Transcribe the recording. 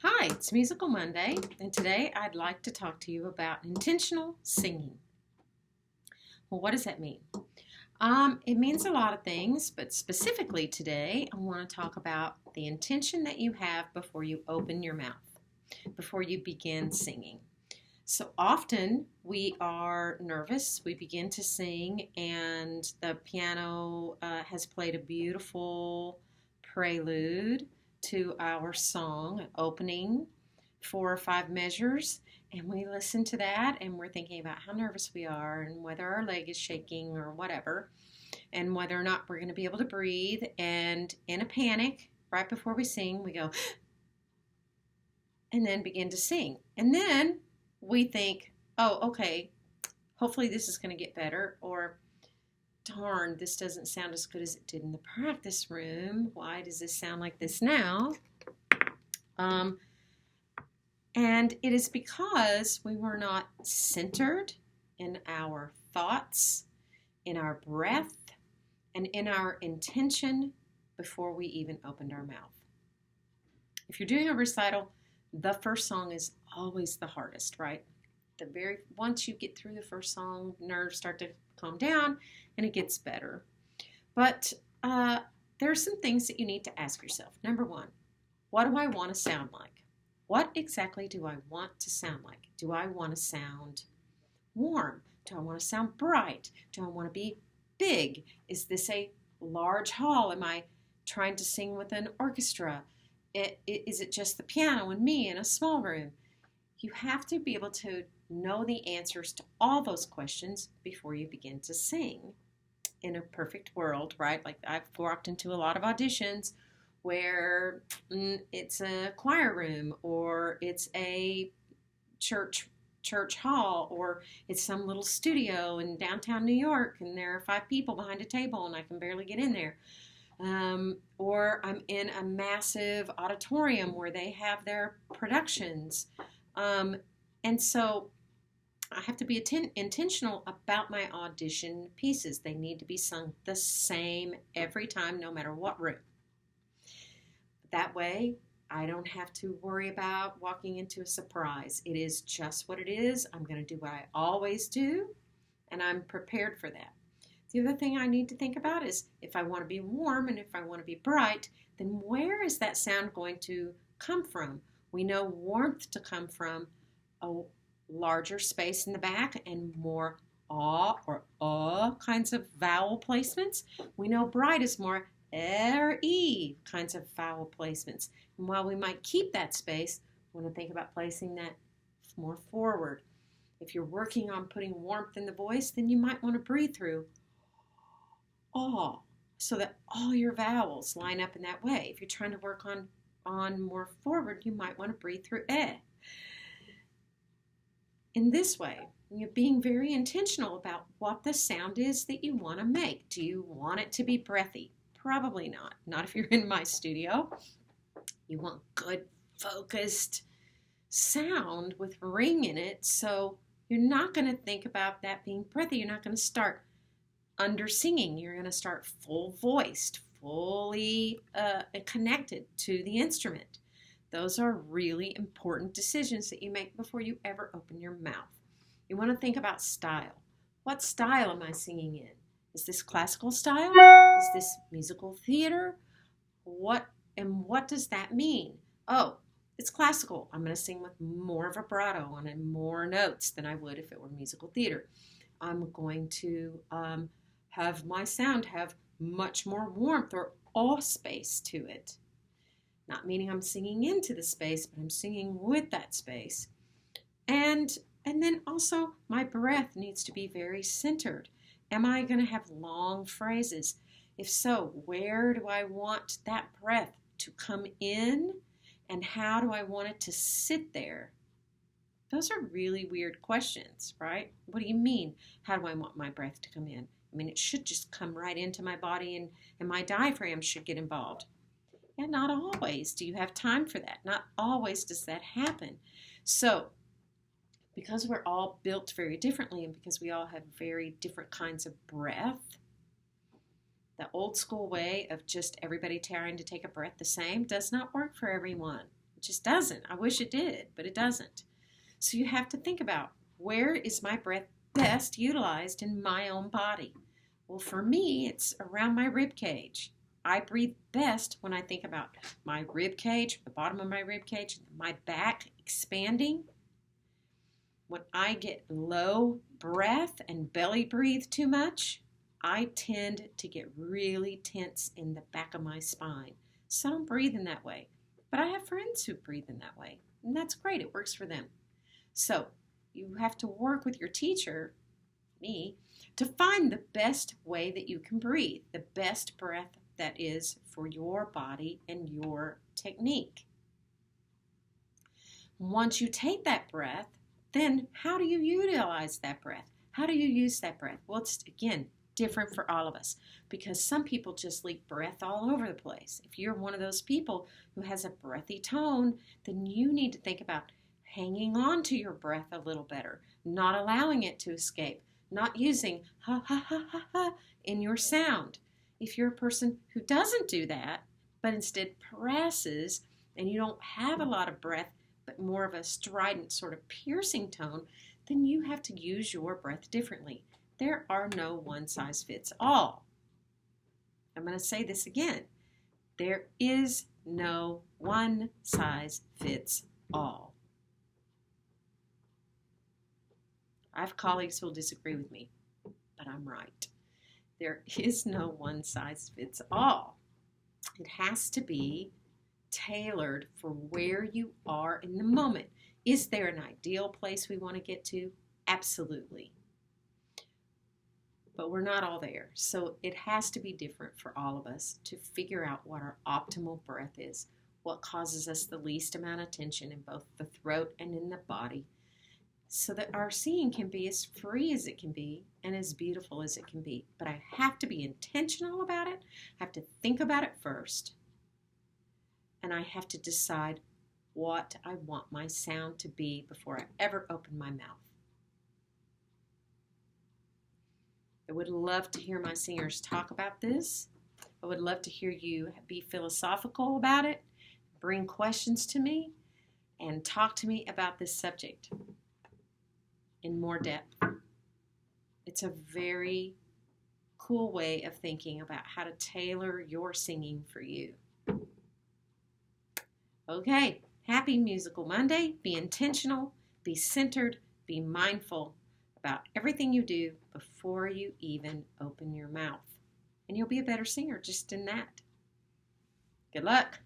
Hi, it's Musical Monday, and today I'd like to talk to you about intentional singing. Well, what does that mean? It means a lot of things, but specifically today I want to talk about the intention that you have before you open your mouth, before you begin singing. So often we are nervous, we begin to sing, and the piano has played a beautiful prelude to our song opening 4 or 5 measures, and we listen to that and we're thinking about how nervous we are and whether our leg is shaking or whatever, and whether or not we're going to be able to breathe. And in a panic, right before we sing, we go and then begin to sing. And then we think, oh, okay, hopefully this is going to get better, or darn, this doesn't sound as good as it did in the practice room. Why does this sound like this now? And it is because we were not centered in our thoughts, in our breath, and in our intention before we even opened our mouth. If you're doing a recital, the first song is always the hardest, right? Once you get through the first song, nerves start to calm down and it gets better. But there are some things that you need to ask yourself. Number one, what do I want to sound like? What exactly do I want to sound like? Do I want to sound warm? Do I want to sound bright? Do I want to be big? Is this a large hall? Am I trying to sing with an orchestra? Is it just the piano and me in a small room? You have to be able to know the answers to all those questions before you begin to sing. In a perfect world, right? Like I've walked into a lot of auditions where it's a choir room, or it's a church hall, or it's some little studio in downtown New York and there are 5 people behind a table and I can barely get in there. Or I'm in a massive auditorium where they have their productions. And so I have to be intentional about my audition pieces. They need to be sung the same every time, no matter what room. That way, I don't have to worry about walking into a surprise. It is just what it is. I'm going to do what I always do, and I'm prepared for that. The other thing I need to think about is if I want to be warm and if I want to be bright, then where is that sound going to come from? We know warmth to come from a larger space in the back and more ah or kinds of vowel placements. We know bright is more R-E kinds of vowel placements. And while we might keep that space, we want to think about placing that more forward. If you're working on putting warmth in the voice, then you might want to breathe through ah, so that all your vowels line up in that way. If you're trying to work on more forward, you might want to breathe through eh. In this way, you're being very intentional about what the sound is that you want to make. Do you want it to be breathy? Probably not. Not if you're in my studio. You want good, focused sound with ring in it, so you're not going to think about that being breathy. You're not going to start under singing. You're going to start full voiced, fully connected to the instrument. Those are really important decisions that you make before you ever open your mouth. You want to think about style. What style am I singing in? Is this classical style? Is this musical theater? What does that mean? Oh, it's classical. I'm going to sing with more vibrato and more notes than I would if it were musical theater. I'm going to have my sound have much more warmth or awe space to it. Not meaning I'm singing into the space, but I'm singing with that space. And then also my breath needs to be very centered. Am I going to have long phrases? If so, where do I want that breath to come in, and how do I want it to sit there? Those are really weird questions, right? What do you mean? How do I want my breath to come in? I mean, it should just come right into my body, and my diaphragm should get involved. And not always do you have time for that. Not always does that happen. So, because we're all built very differently and because we all have very different kinds of breath, the old school way of just everybody trying to take a breath the same does not work for everyone. just doesn't. I wish it did, but it doesn't. So you have to think about, where is my breath best utilized in my own body? Well, for me, it's around my rib cage. I breathe best when I think about my rib cage, the bottom of my rib cage, my back expanding. When I get low breath and belly breathe too much, I tend to get really tense in the back of my spine. So I don't breathe in that way. But I have friends who breathe in that way, and that's great. It works for them. So you have to work with your teacher, me, to find the best way that you can breathe, the best breath that is for your body and your technique. Once you take that breath, then how do you utilize that breath? How do you use that breath? Well, it's, again, different for all of us, because some people just leak breath all over the place. If you're one of those people who has a breathy tone, then you need to think about hanging on to your breath a little better, not allowing it to escape, not using ha ha ha ha ha in your sound. If you're a person who doesn't do that, but instead presses, and you don't have a lot of breath, but more of a strident sort of piercing tone, then you have to use your breath differently. There are no one size fits all. I'm going to say this again. There is no one size fits all. I have colleagues who will disagree with me, but I'm right. There is no one size fits all. It has to be tailored for where you are in the moment. Is there an ideal place we want to get to? Absolutely. But we're not all there. So it has to be different for all of us to figure out what our optimal breath is, what causes us the least amount of tension in both the throat and in the body, so that our singing can be as free as it can be and as beautiful as it can be. But I have to be intentional about it. I have to think about it first. And I have to decide what I want my sound to be before I ever open my mouth. I would love to hear my singers talk about this. I would love to hear you be philosophical about it, bring questions to me, and talk to me about this subject in more depth. It's a very cool way of thinking about how to tailor your singing for you. Okay, happy Musical Monday. Be intentional, be centered, be mindful about everything you do before you even open your mouth. And you'll be a better singer just in that. Good luck.